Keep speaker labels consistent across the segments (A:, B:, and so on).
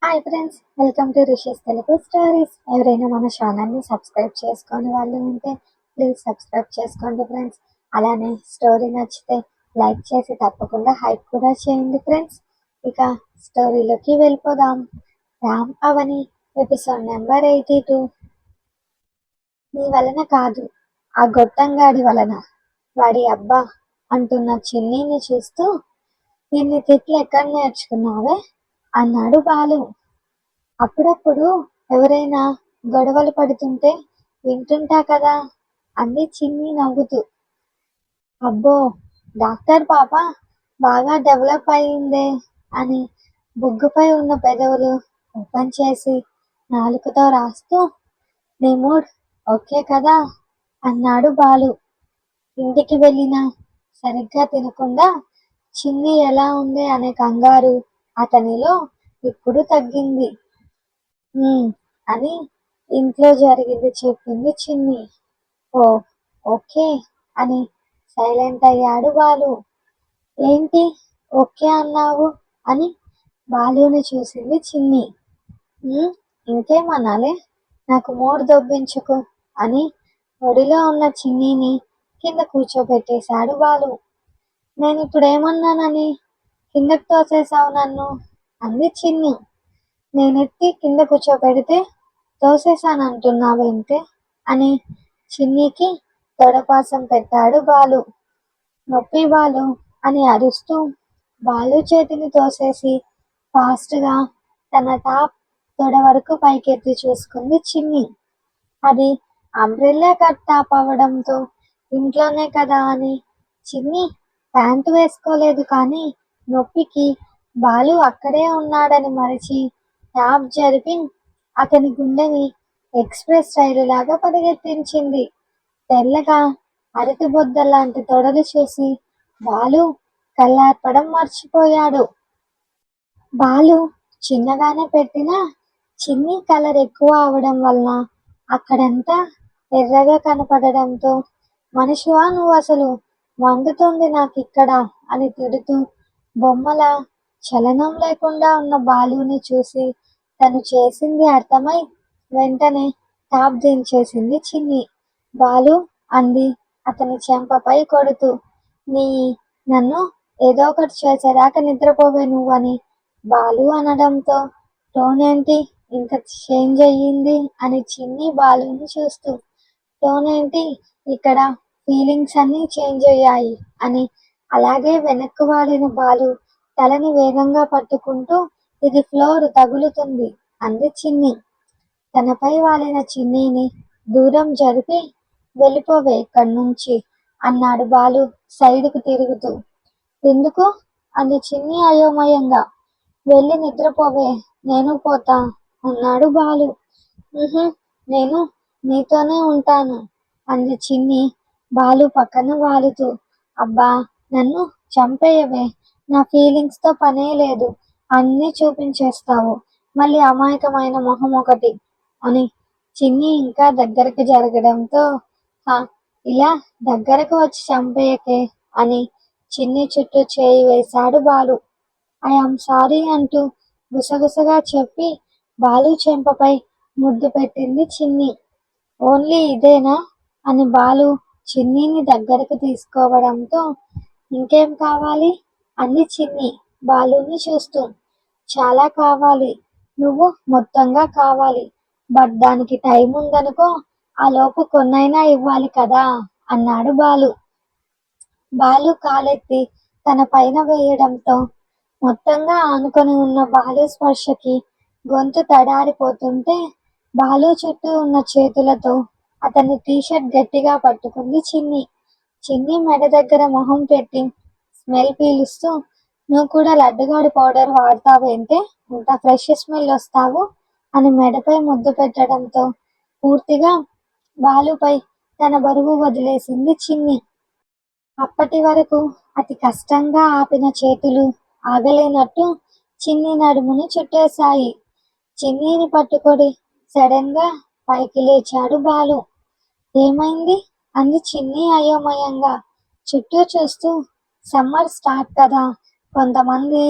A: Hi friends, welcome to Rishi's Telugu stories. ఎవరైనా మన ఛానల్ని సబ్స్క్రైబ్ చేసుకొని వాళ్ళు ఉంటే ప్లీజ్ సబ్స్క్రైబ్ చేసుకోండి ఫ్రెండ్స్. అలానే స్టోరీ నచ్చితే లైక్ చేసి తప్పకుండా హైప్ కూడా చేయండి ఫ్రెండ్స్. ఇక స్టోరీలోకి వెళ్ళిపోదాం. రామ్ అవని ఎపిసోడ్ నెంబర్ 82. నీ వలన కాదు, ఆ గొట్టంగాడి వలన, వాడి అబ్బా అంటున్న చిన్నీని చూస్తూ, ఇన్ని తిట్లు ఎక్కడ నేర్చుకున్నావే అన్నాడు బాలు. అప్పుడప్పుడు ఎవరైనా గొడవలు పడుతుంటే వింటుంటా కదా అంది చిన్ని నవ్వుతూ. అబ్బో, డాక్టర్ పాప బాగా డెవలప్ అయిందే అని బుగ్గుపై ఉన్న పెదవులు ఓపెన్ చేసి నాలుకతో రాస్తూ, నీ మూడ్ ఓకే కదా అన్నాడు బాలు. ఇంటికి వెళ్ళినా సరిగ్గా తినకుండా చిన్ని ఎలా ఉంది అనే కంగారు అతనిలో ఇప్పుడు తగ్గింది. అని ఇంట్లో జరిగింది చెప్పింది చిన్ని. ఓ ఓకే అని సైలెంట్ అయ్యాడు బాలు. ఏంటి ఓకే అన్నావు అని బాలుని చూసింది చిన్ని. ఇంకేమనాలే, నాకు మూడు దొబ్బించుకు అని ఒడిలో ఉన్న చిన్నీని కింద కూర్చోబెట్టేశాడు బాలు. నేను ఇప్పుడు ఏమన్నానని కిందకు తోసేశావు నన్ను అంది చిన్ని. నేనెత్తి కింద కూర్చోబెడితే తోసేశానంటున్నావేంటే అని చిన్నికి తొడపాసం పెట్టాడు బాలు. నొప్పి బాలు అని అరుస్తూ బాలు చేతిని తోసేసి ఫాస్ట్గా తన టాప్ తొడ వరకు పైకెత్తి చూసుకుంది చిన్ని. అది అంబ్రెల్లా కట్ టాప్ అవడంతో ఇంట్లోనే కదా అని చిన్ని ప్యాంటు వేసుకోలేదు. కానీ నొప్పికి బాలు అక్కడే ఉన్నాడని మరిచి టాప్ జరిపి అతని గుండెని ఎక్స్ప్రెస్ రైలు లాగా పరిగెత్తించింది. తెల్లగా అరటి బొద్ద లాంటి తొడలు చూసి బాలు కళ్ళార్పడం మర్చిపోయాడు. బాలు చిన్నగానే పెట్టినా చిన్ని కలర్ ఎక్కువ అవడం వలన అక్కడంతా ఎర్రగా కనపడడంతో, మనిషివా నువ్వు, అసలు మండుతుంది నాకిక్కడ అని తిడుతూ బొమ్మల చలనం లేకుండా ఉన్న బాలుని చూసి తను చేసింది అర్థమై వెంటనే టాప్ దించేసింది చిన్ని. బాలు అంది అతని చెంపపై కొడుతూ. నన్ను ఏదో ఒకటి చేసేదాకా నిద్రపోవే నువ్వని బాలు అనడంతో టోన్ ఏంటి ఇంత చేంజ్ అయ్యింది అని చిన్ని బాలుని చూస్తూ, టోన్ ఏంటి, ఇక్కడ ఫీలింగ్స్ అన్నీ చేంజ్ అయ్యాయి అని అలాగే వెనక్కు వాలిన బాలు తలని వేగంగా పట్టుకుంటూ, ఇది ఫ్లోర్ తగులుతుంది అంది చిన్ని. తనపై వాలిన చిన్నీని దూరం జరిపి వెళ్ళిపోవే ఇక్కడి నుంచి అన్నాడు బాలు సైడుకు తిరుగుతూ. ఎందుకు అంది చిన్ని అయోమయంగా. వెళ్ళి నిద్రపోవే, నేను పోతా అన్నాడు బాలు. నేను నీతోనే ఉంటాను అంది చిన్ని బాలు పక్కన వాలుతూ. అబ్బా, నన్ను చంపేయవే, నా ఫీలింగ్స్తో పనే లేదు, అన్నీ చూపించేస్తావు, మళ్ళీ అమాయకమైన మొహం ఒకటి అని చిన్ని ఇంకా దగ్గరికి జరగడంతో, ఇలా దగ్గరకు వచ్చి చంపేయకే అని చిన్ని చుట్టూ చేయి వేశాడు బాలు. ఐఆమ్ సారీ అంటూ గుసగుసగా చెప్పి బాలు చెంపపై ముద్దు పెట్టింది చిన్ని. ఓన్లీ ఇదేనా అని బాలు చిన్నీని దగ్గరకు తీసుకోవడంతో, ఇంకేం కావాలి అంది చిన్ని బాలుని చూస్తూ. చాలా కావాలి, నువ్వు మొత్తంగా కావాలి, బట్ దానికి టైం ఉందనుకో, ఆ లోపు కొన్నైనా ఇవ్వాలి కదా అన్నాడు బాలు. బాలు కాలెత్తి తన పైన వేయడంతో మొత్తంగా ఆనుకొని ఉన్న బాలు స్పర్శకి గొంతు తడారిపోతుంటే బాలు చుట్టూ ఉన్న చేతులతో అతని టీషర్ట్ గట్టిగా పట్టుకుంది చిన్ని. చిన్ని మెడ దగ్గర మొహం పెట్టి స్మెల్ పీలుస్తూ, నువ్వు కూడా లడ్డుగాడి పౌడర్ వాడతావేంటే ఇంత ఫ్రెష్ స్మెల్ వస్తావు అని మెడపై ముద్దు పెట్టడంతో పూర్తిగా బాలుపై తన బరువు వదిలేసింది చిన్ని. అప్పటి వరకు అతి కష్టంగా ఆపిన చేతులు ఆగలేనట్టు చిన్ని నడుముని చుట్టేశాయి. చిన్నీని పట్టుకొని సడన్ గా పైకి లేచాడు బాలు. ఏమైంది అంది చిన్ని అయోమయంగా చుట్టూ చూస్తూ. సమ్మర్ స్టార్ట్ కదా, కొంతమంది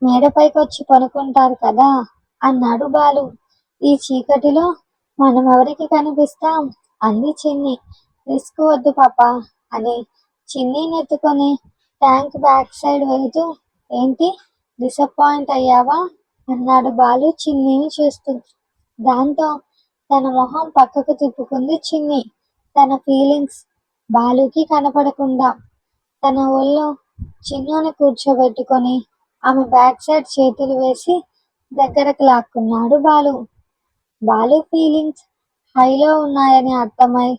A: మేడపైకి వచ్చి పనుకుంటారు కదా అన్నాడు బాలు. ఈ చీకటిలో మనం ఎవరికి కనిపిస్తాం అంది చిన్ని. రిస్క్ వద్దు పాపా అని చిన్నీని ఎత్తుకొని ట్యాంక్ బ్యాక్ సైడ్ వెళుతూ, ఏంటి డిసప్పాయింట్ అయ్యావా అన్నాడు బాలు చిన్నీని చూస్తూ. దాంతో తన మొహం పక్కకు తిప్పుకుంది చిన్ని. తన ఫీలింగ్స్ బాలుకి కనపడకుండా తన ఒళ్ళో చిన్నుని కూర్చోబెట్టుకొని ఆమె బ్యాక్ సైడ్ చేతులు వేసి దగ్గరకు లాక్కున్నాడు బాలు. బాలు ఫీలింగ్స్ హైలో ఉన్నాయని అర్థమై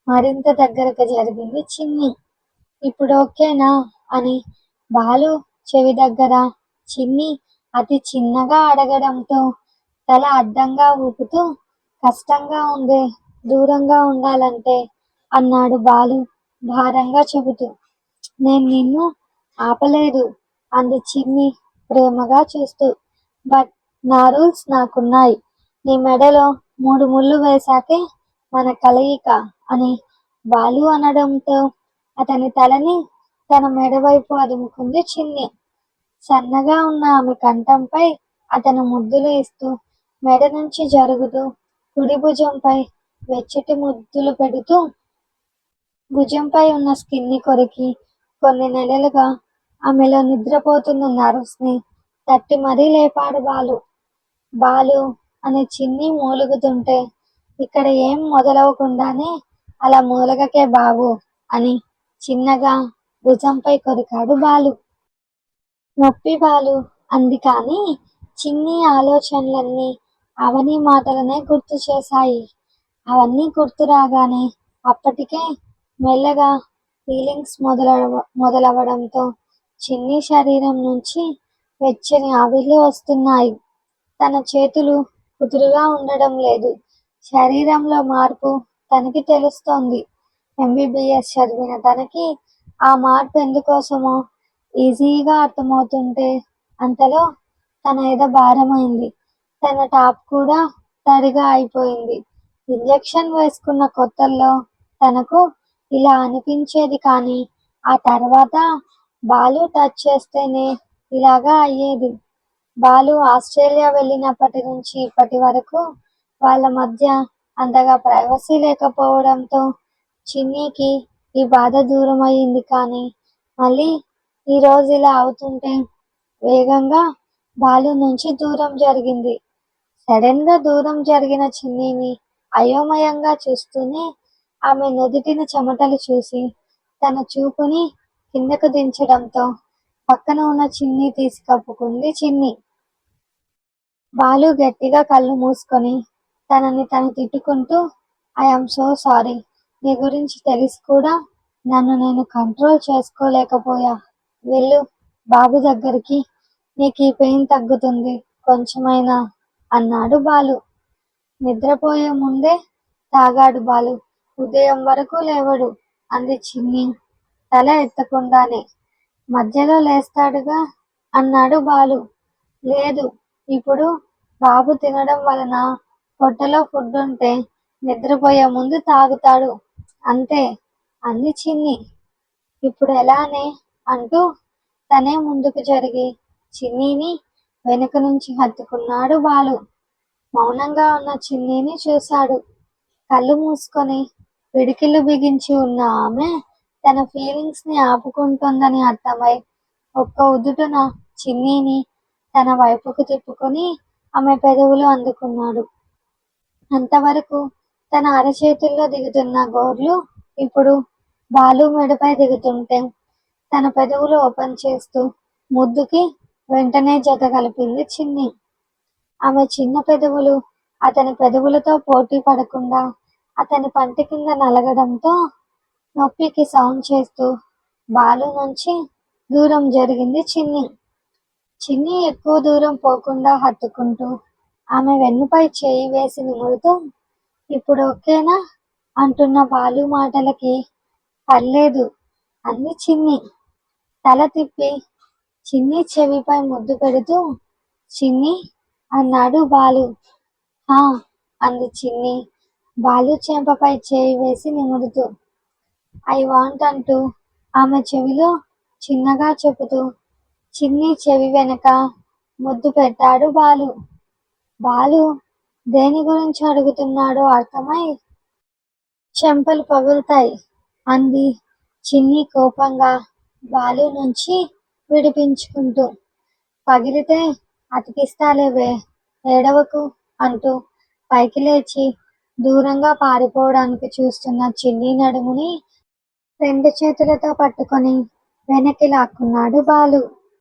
A: మరింత దగ్గరకు జరిగింది చిన్ని. ఇప్పుడు ఓకేనా అని బాలు చెవి దగ్గర చిన్ని అతి చిన్నగా అడగడంతో తల అడ్డంగా ఊపుతూ, కష్టంగా ఉందే దూరంగా ఉండాలంటే అన్నాడు బాలు భారంగా చెబుతూ. నేను నిన్ను ఆపలేదు అంది చిన్ని ప్రేమగా చూస్తూ. బట్ నా రూల్స్ నాకున్నాయి. నీ మెడలో 3 ముళ్ళు వేశాకే మన కలయిక అని బాలు అనడంతో అతని తలని తన మెడవైపు అదుముకుంది చిన్ని. సన్నగా ఉన్న ఆమె కంఠంపై అతను ముద్దులు ఇస్తూ మెడ నుంచి జరుగుతూ కుడి భుజంపై వెచ్చటి ముద్దులు పెడుతూ భుజంపై ఉన్న స్కిన్ని కొరికి కొన్ని నెలలుగా ఆమెలో నిద్రపోతున్న నర్వ్స్ ని తట్టి మరీ లేపాడు బాలు. బాలు అని చిన్ని మూలుగుతుంటే, ఇక్కడ ఏం మొదలవకుండానే అలా మూలగకే బాబు అని చిన్నగా భుజంపై కొరికాడు బాలు. నొప్పి బాలు అంది కాని చిన్ని ఆలోచనలన్నీ అవని మాటలనే గుర్తు చేశాయి. అవన్నీ గుర్తు రాగానే అప్పటికే మెల్లగా ఫీలింగ్స్ మొదలవడంతో చిన్ని శరీరం నుంచి వెచ్చని ఆవిర్లు వస్తున్నాయి. తన చేతులు కుదురుగా ఉండడం లేదు. శరీరంలో మార్పు తనకి తెలుస్తోంది. ఎంబీబీఎస్ చదివిన తనకి ఆ మార్పు ఎందుకోసమో ఈజీగా అర్థమవుతుంటే అంతలో తన ఎద భారమైంది. తన టాప్ కూడా తడిగా అయిపోయింది. ఇంజెక్షన్ వేసుకున్న కొత్తల్లో తనకు ఇలా అనిపించేది కానీ ఆ తర్వాత బాలు టచ్ చేస్తేనే ఇలాగా అయ్యేది. బాలు ఆస్ట్రేలియా వెళ్ళినప్పటి నుంచి ఇప్పటి వరకు వాళ్ళ మధ్య అంతగా ప్రైవసీ లేకపోవడంతో చిన్నీకి ఈ బాధ దూరం అయ్యింది. కానీ మళ్ళీ ఈ రోజు ఇలా అవుతుంటే వేగంగా బాలు నుంచి దూరం జరిగింది. సడన్ గా దూరం జరిగిన చిన్నీని అయోమయంగా చూస్తూనే ఆమె నుదిటిన చెమటలు చూసి తన చూపుని కిందకు దించడంతో పక్కన ఉన్న చిన్ని తీసి కప్పుకుంది చిన్ని. బాలు గట్టిగా కళ్ళు మూసుకొని తనని తను తిట్టుకుంటూ, ఐఆమ్ సో సారీ. నీ గురించి తెలిసి కూడా నన్ను నేను కంట్రోల్ చేసుకోలేకపోయా. వెళ్ళు బాబు దగ్గరికి, నీకు ఈ పెయిన్ తగ్గుతుంది కొంచెమైనా అన్నాడు బాలు. నిద్రపోయే ముందే తాగాడు బాలు, ఉదయం వరకు లేవడు అంది చిన్ని తల ఎత్తకుండానే. మధ్యలో లేస్తాడుగా అన్నాడు బాలు. లేదు, ఇప్పుడు బాబు తినడం వలన పొట్టలో ఫుడ్ ఉంటే నిద్రపోయే ముందు తాగుతాడు అంతే అంది చిన్ని. ఇప్పుడు ఎలానే అంటూ తనే ముందుకు జరిగి చిన్నీని వెనుక నుంచి హత్తుకున్నాడు బాలు. మౌనంగా ఉన్న చిన్నీని చూశాడు. కళ్ళు మూసుకొని పిడికిళ్ళు బిగించి ఉన్న ఆమె తన ఫీలింగ్స్ ని ఆపుకుంటోందని అర్థమై ఒక్క ఉదుటున చిన్నీని తన వైపుకు తిప్పుకొని ఆమె పెదవులు అందుకున్నాడు. అంతవరకు తన అరచేతుల్లో దిగుతున్న గోర్లు ఇప్పుడు బాలు మెడపై దిగుతుంటే తన పెదవులు ఓపెన్ చేస్తూ ముద్దుకి వెంటనే జత కలిపింది చిన్ని. ఆమె చిన్న పెదవులు అతని పెదవులతో పోటీ పడకుండా అతని పంటి కింద నలగడంతో నొప్పికి సౌండ్ చేస్తూ బాలు నుంచి దూరం జరిగింది చిన్ని. చిన్ని ఎక్కువ దూరం పోకుండా హత్తుకుంటూ ఆమె వెన్నుపై చేయి వేసి నిమురుతూ, ఇప్పుడు ఓకేనా అంటున్న బాలు మాటలకి పర్లేదు అంది చిన్ని. తల తిప్పి చిన్ని చెవిపై ముద్దు పెడుతూ, చిన్ని అన్నాడు బాలు. హా అంది చిన్ని బాలు చెంపపై చేయి వేసి నిమురుతూ. ఐ వాంట్ అంటూ ఆమె చెవిలో చిన్నగా చెబుతూ చిన్ని చెవి వెనక ముద్దు పెట్టాడు బాలు. బాలు దేని గురించి అడుగుతున్నాడో అర్థమై చెంపలు పగులుతాయి అంది చిన్ని కోపంగా బాలు నుంచి విడిపించుకుంటూ. పగిలితే అతికిస్తాలేవే, ఏడవకు అంటూ పైకి లేచి దూరంగా పారిపోవడానికి చూస్తున్న చిన్ని నడుముని రెండు చేతులతో పట్టుకొని వెనక్కి లాక్కున్నాడు బాలు.